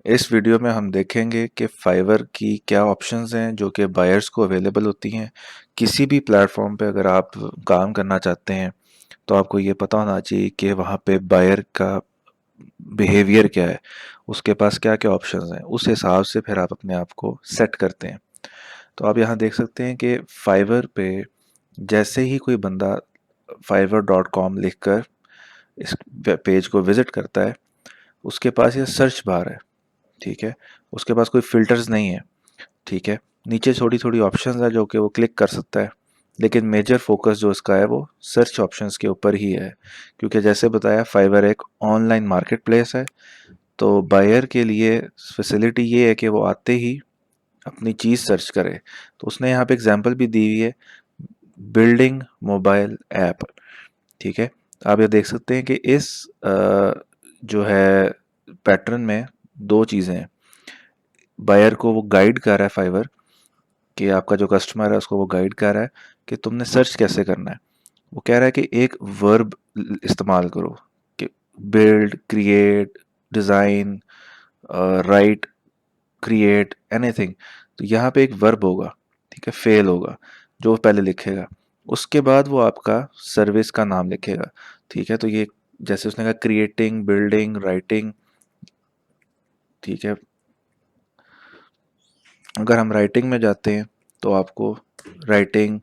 इस वीडियो में हम देखेंगे कि फाइवर की क्या ऑप्शंस हैं जो कि बायर्स को अवेलेबल होती हैं। किसी भी प्लेटफॉर्म पे अगर आप काम करना चाहते हैं तो आपको ये पता होना चाहिए कि वहाँ पे बायर का बिहेवियर क्या है, उसके पास क्या क्या ऑप्शंस हैं। उस हिसाब से फिर आप अपने आप को सेट करते हैं। तो आप यहाँ देख सकते हैं कि फाइवर पे जैसे ही कोई बंदा fiverr.com लिखकर इस पेज को विज़िट करता है, उसके पास ये सर्च बार है। ठीक है, उसके पास कोई फ़िल्टर्स नहीं है। ठीक है, नीचे थोड़ी थोड़ी ऑप्शंस है जो कि वो क्लिक कर सकता है, लेकिन मेजर फोकस जो इसका है वो सर्च ऑप्शंस के ऊपर ही है। क्योंकि जैसे बताया, फाइवर एक ऑनलाइन मार्केट प्लेस है। तो बायर के लिए फैसिलिटी ये है कि वो आते ही अपनी चीज़ सर्च करे। तो उसने यहाँ पे एग्जांपल भी दी हुई है, बिल्डिंग मोबाइल ऐप। ठीक है, आप ये देख सकते हैं कि इस जो है पैटर्न में दो चीज़ें हैं। बायर को वो गाइड कर रहा है फाइवर, कि आपका जो कस्टमर है उसको वो गाइड कर रहा है कि तुमने सर्च कैसे करना है। वो कह रहा है कि एक वर्ब इस्तेमाल करो, कि build, create, design, right, create, anything. तो यहाँ पे एक वर्ब होगा, ठीक है, फेल होगा, जो वो पहले लिखेगा। उसके बाद वो आपका सर्विस का नाम लिखेगा। ठीक है, तो ये जैसे उसने कहा क्रिएटिंग, बिल्डिंग, राइटिंग। ठीक है, अगर हम राइटिंग में जाते हैं तो आपको राइटिंग,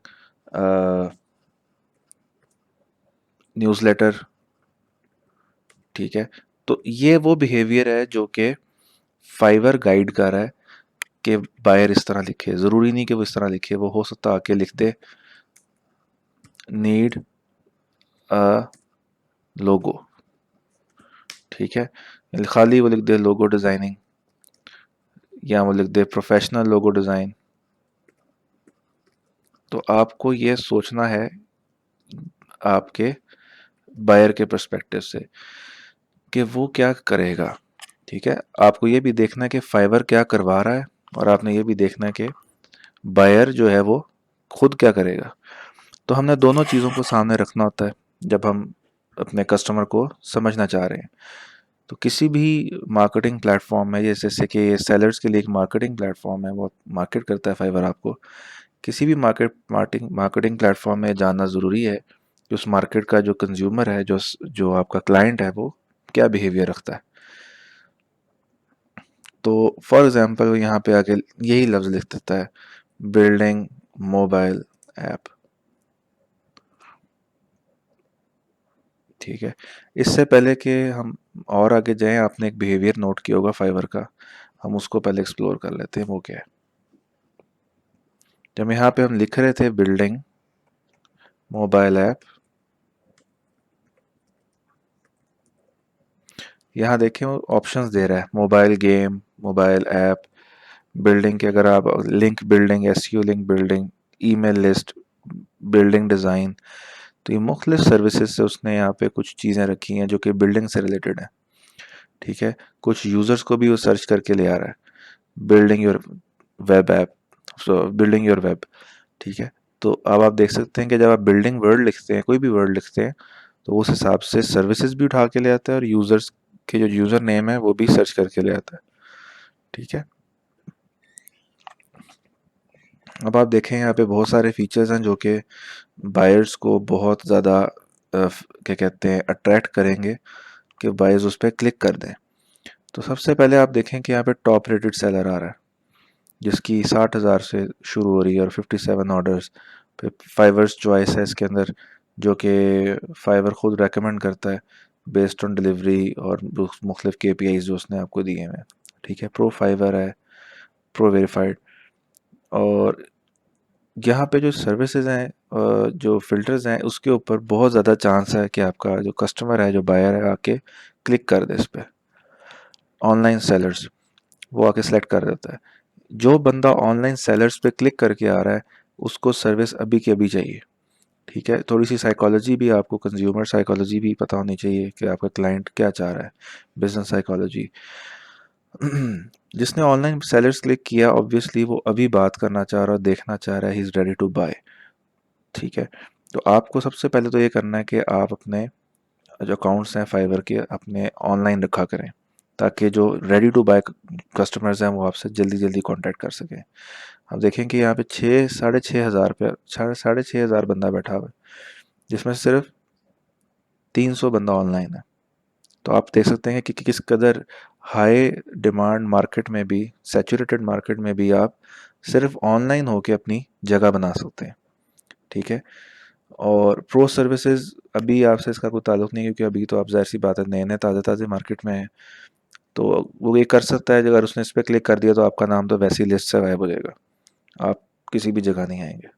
न्यूज़लेटर। ठीक है, तो ये वो बिहेवियर है जो कि फाइवर गाइड कर रहा है कि बायर इस तरह लिखे। ज़रूरी नहीं कि वो इस तरह लिखे, वो हो सकता आके लिख दे नीड अ लोगो। ठीक है, खाली वो लिख दे लोगो डिज़ाइनिंग, या वो लिख दे प्रोफेशनल लोगो डिज़ाइन। तो आपको ये सोचना है आपके बायर के पर्सपेक्टिव से कि वो क्या करेगा। ठीक है, आपको ये भी देखना है कि फाइवर क्या करवा रहा है, और आपने ये भी देखना है कि बायर जो है वो खुद क्या करेगा। तो हमने दोनों चीज़ों को सामने रखना होता है जब हम अपने कस्टमर को समझना चाह रहे हैं। तो किसी भी मार्केटिंग प्लेटफॉर्म में, जैसे कि ये सेलर्स के लिए एक मार्केटिंग प्लेटफॉर्म है, वो मार्केट करता है फाइवर आपको। किसी भी मार्केटिंग प्लेटफॉर्म में जानना ज़रूरी है कि उस मार्केट का जो कंज्यूमर है, जो जो आपका क्लाइंट है, वो क्या बिहेवियर रखता है। तो फॉर एग्जांपल यहाँ पे आके यही लफ्ज़ लिख देता है, बिल्डिंग मोबाइल ऐप। ठीक है, इससे पहले कि हम और आगे जाएं, आपने एक बिहेवियर नोट किया होगा फाइवर का, हम उसको पहले एक्सप्लोर कर लेते हैं। वो क्या है, जब यहाँ पे हम लिख रहे थे बिल्डिंग मोबाइल ऐप, यहाँ देखें वो ऑप्शंस दे रहा है, mobile game, mobile app, building के अगर आप link building, SEO link building, email list, building design. तो ये मुख्तलिफ सर्विसेज से उसने यहाँ पे कुछ चीज़ें रखी हैं जो कि बिल्डिंग से रिलेटेड है। ठीक है, कुछ यूज़र्स को भी वो सर्च करके ले आ रहा है, building your web app, so building your web. ठीक है, तो अब आप देख सकते हैं कि जब आप बिल्डिंग वर्ड लिखते हैं, कोई भी वर्ड लिखते हैं, तो उस हिसाब से सर्विसेज भी उठा के ले आता है, और यूज़र्स के जो यूज़र नेम है वो भी सर्च करके ले आता है। ठीक है, अब आप देखें यहाँ पे बहुत सारे फीचर्स हैं जो कि बायर्स को बहुत ज़्यादा क्या कहते हैं, अट्रैक्ट करेंगे कि बायर्स उस पर क्लिक कर दें। तो सबसे पहले आप देखें कि यहाँ पे टॉप रेटेड सेलर आ रहा है, जिसकी 60,000 से शुरू हो रही है और 57 ऑर्डर्स पे फाइवर्स चॉइस है इसके अंदर, जो कि फाइवर खुद रेकमेंड करता है बेस्ड ऑन डिलीवरी और मुख्तलिफ KPIs जो उसने आपको दिए हैं। ठीक है, प्रो फाइवर है, प्रो वेरीफाइड। और यहाँ पे जो सर्विसेज हैं, जो फिल्टर्स हैं, उसके ऊपर बहुत ज़्यादा चांस है कि आपका जो कस्टमर है, जो बायर है, आके क्लिक कर दे इस पर। ऑनलाइन सेलर्स, वो आके सेलेक्ट कर देता है। जो बंदा ऑनलाइन सेलर्स पे क्लिक करके आ रहा है, उसको सर्विस अभी के अभी चाहिए। ठीक है, थोड़ी सी साइकोलॉजी भी, आपको कंज्यूमर साइकोलॉजी भी पता होनी चाहिए कि आपका क्लाइंट क्या चाह रहा है, बिजनेस साइकोलॉजी। जिसने ऑनलाइन सेलर्स क्लिक किया, ऑब्वियसली वो अभी बात करना चाह रहा है, देखना चाह रहा है, he is ready to buy. ठीक है, तो आपको सबसे पहले तो ये करना है कि आप अपने जो अकाउंट्स हैं फाइवर के, अपने ऑनलाइन रखा करें, ताकि जो रेडी टू बाय कस्टमर्स हैं वो आपसे जल्दी जल्दी कांटेक्ट कर सकें। अब देखें कि यहाँ पे 6 साढ़े 6 हज़ार पे साढ़े 6 हज़ार बंदा बैठा हुआ है, जिसमें सिर्फ 300 बंदा ऑनलाइन है। तो आप देख सकते हैं कि किस कदर हाई डिमांड मार्केट में भी, सैचुरेटेड मार्केट में भी आप सिर्फ ऑनलाइन होके अपनी जगह बना सकते हैं। ठीक है। और प्रो सर्विसेज अभी आपसे इसका कोई ताल्लुक नहीं है, क्योंकि अभी तो आप ज़ाहिर सी बात है नए नए ताज़े ताज़े मार्केट में है, तो वो ये कर सकता है। अगर उसने इस पर क्लिक कर दिया तो आपका नाम तो वैसी लिस्ट से गायब हो जाएगा, आप किसी भी जगह नहीं आएंगे।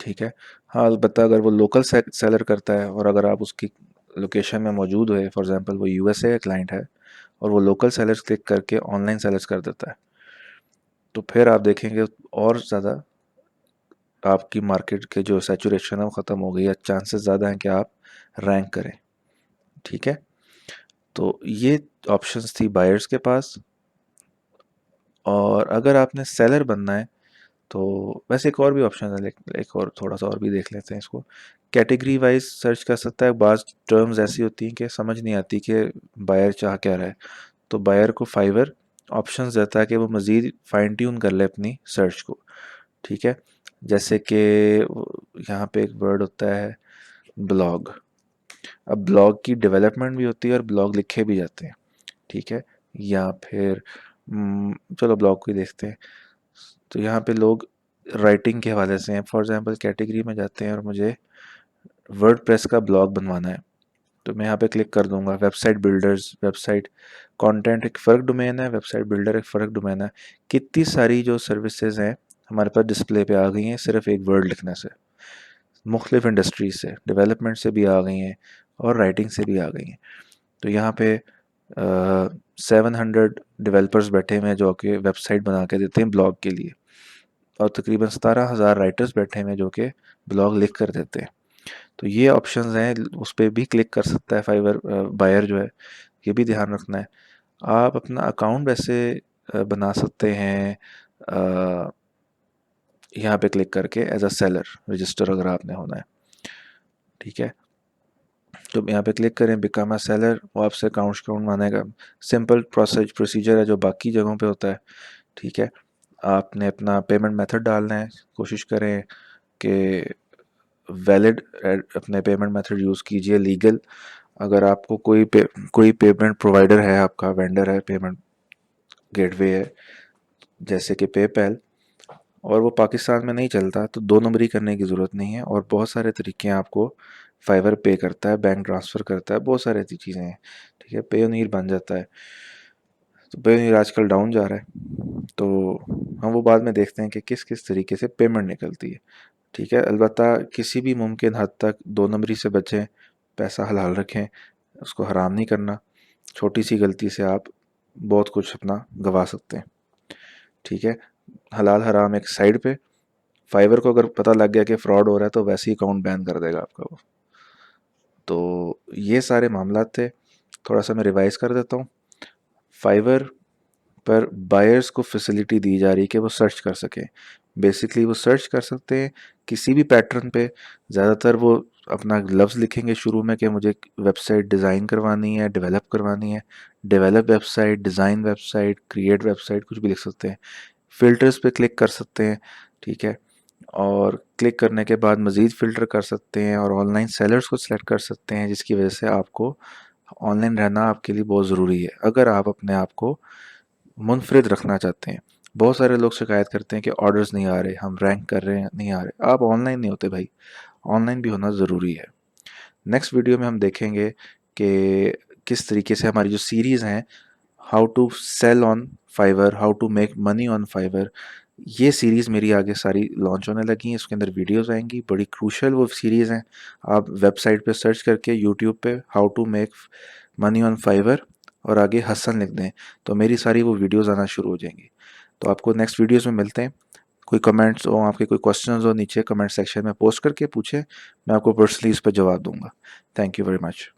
ठीक है। हाँ, अलबत्ता अगर वो लोकल सेलर करता है और अगर आप उसकी लोकेशन में मौजूद है, फॉर एग्जांपल वो यूएसए का क्लाइंट है और वो लोकल सेलर्स क्लिक करके ऑनलाइन सेलर्स कर देता है, तो फिर आप देखेंगे और ज़्यादा आपकी मार्केट के जो सैचुरेशन है वो ख़त्म हो गई है, चांसेस ज़्यादा हैं कि आप रैंक करें। ठीक है। तो ये ऑप्शंस थी बायर्स के पास। और अगर आपने सेलर बनना है तो वैसे एक और भी ऑप्शन है, एक और थोड़ा सा और भी देख लेते हैं इसको। कैटेगरी वाइज सर्च कर सकता है। बाज़ टर्म्स ऐसी होती हैं कि समझ नहीं आती कि बायर चाह क्या रहा है, तो बायर को फाइवर ऑप्शंस देता है कि वो मज़ीद फाइन ट्यून कर ले अपनी सर्च को। ठीक है। जैसे कि यहाँ पे एक वर्ड होता है ब्लॉग। अब ब्लॉग की डेवलपमेंट भी होती है और ब्लॉग लिखे भी जाते हैं। ठीक है। या फिर चलो ब्लॉग को ही देखते हैं। तो यहाँ पे लोग राइटिंग के हवाले से हैं, फॉर एग्जांपल कैटेगरी में जाते हैं और मुझे वर्डप्रेस का ब्लॉग बनवाना है, तो मैं यहाँ पे क्लिक कर दूंगा। वेबसाइट बिल्डर्स, वेबसाइट कंटेंट एक फ़र्क डोमेन है, वेबसाइट बिल्डर एक फ़र्क डोमेन है। कितनी सारी जो सर्विसेज हैं हमारे पास डिस्प्ले पे आ गई हैं सिर्फ एक वर्ड लिखने से। मुख्तलिफ इंडस्ट्रीज से, डेवलपमेंट से भी आ गई हैं और राइटिंग से भी आ गई हैं। तो यहाँ पे 700 डेवलपर्स बैठे हुए हैं जो कि वेबसाइट बना के देते हैं ब्लॉग के लिए, और तकरीबन 17,000 राइटर्स बैठे हुए हैं जो कि ब्लॉग लिख कर देते हैं। तो ये ऑप्शंस हैं, उस पर भी क्लिक कर सकता है फाइवर बायर जो है, ये भी ध्यान रखना है। आप अपना अकाउंट वैसे बना सकते हैं यहाँ पे क्लिक करके एज अ सेलर रजिस्टर अगर आपने होना है। ठीक है। तो यहाँ पे क्लिक करें बिकम अ सेलर, वो आपसे अकाउंट मानेगा। सिंपल प्रोसीजर है जो बाकी जगहों पे होता है। ठीक है। आपने अपना पेमेंट मेथड डालना है, कोशिश करें कि वैलिड अपने पेमेंट मेथड यूज़ कीजिए, लीगल। अगर आपको कोई पेमेंट प्रोवाइडर है, आपका वेंडर है, पेमेंट गेटवे है जैसे कि पेपैल, और वो पाकिस्तान में नहीं चलता, तो दो नंबरी करने की ज़रूरत नहीं है। और बहुत सारे तरीके हैं, आपको फाइवर पे करता है, बैंक ट्रांसफ़र करता है, बहुत सारी ऐसी चीज़ें हैं। ठीक है। पेयोनीर बन जाता है, तो पेयोनीर आजकल डाउन जा रहा है, तो हम वो बाद में देखते हैं कि किस किस तरीके से पेमेंट निकलती है। ठीक है। अलबत्ता किसी भी मुमकिन हद तक दो नंबरी से बचें, पैसा हलाल रखें, उसको हराम नहीं करना। छोटी सी गलती से आप बहुत कुछ अपना गंवा सकते हैं। ठीक है। हलाल हराम एक साइड पे, फाइवर को अगर पता लग गया कि फ्रॉड हो रहा है तो वैसे ही अकाउंट बैन कर देगा आपका वो। तो ये सारे मामला थे, थोड़ा सा मैं रिवाइज कर देता हूँ। फाइवर पर बायर्स को फैसिलिटी दी जा रही है कि वो सर्च कर सकें। बेसिकली वो सर्च कर सकते हैं किसी भी पैटर्न पे। ज़्यादातर वो अपना लफ्ज़ लिखेंगे शुरू में कि मुझे वेबसाइट डिज़ाइन करवानी है, डेवलप करवानी है। Develop website, design website, create website, कुछ भी लिख सकते हैं। फ़िल्टर्स पे क्लिक कर सकते हैं। ठीक है। और क्लिक करने के बाद मज़ीद फ़िल्टर कर सकते हैं और ऑनलाइन सेलर्स को सिलेक्ट कर सकते हैं, जिसकी वजह से आपको ऑनलाइन रहना आपके लिए बहुत ज़रूरी है अगर आप अपने आप को मुनफरिद रखना चाहते हैं। बहुत सारे लोग शिकायत करते हैं कि ऑर्डर्स नहीं आ रहे, हम रैंक कर रहे हैं नहीं आ रहे। आप ऑनलाइन नहीं होते भाई, ऑनलाइन भी होना ज़रूरी है। नेक्स्ट वीडियो में हम देखेंगे कि किस तरीके से हमारी जो सीरीज़ हैं, how to sell on Fiverr, how to make money on Fiverr, ये सीरीज़ मेरी आगे सारी लॉन्च होने लगी हैं। इसके अंदर वीडियोस आएंगी, बड़ी क्रूशल वो सीरीज़ हैं। आप वेबसाइट पे सर्च करके यूट्यूब पे how to make money on Fiverr और आगे हसन लिख दें तो मेरी सारी वो वीडियोस आना शुरू हो जाएंगी। तो आपको नेक्स्ट वीडियोस में मिलते हैं। कोई कमेंट्स हो, आपके कोई क्वेश्चंस हो, नीचे कमेंट सेक्शन में पोस्ट करके पूछें, मैं आपको पर्सनली इस पर जवाब दूंगा। Thank you very much.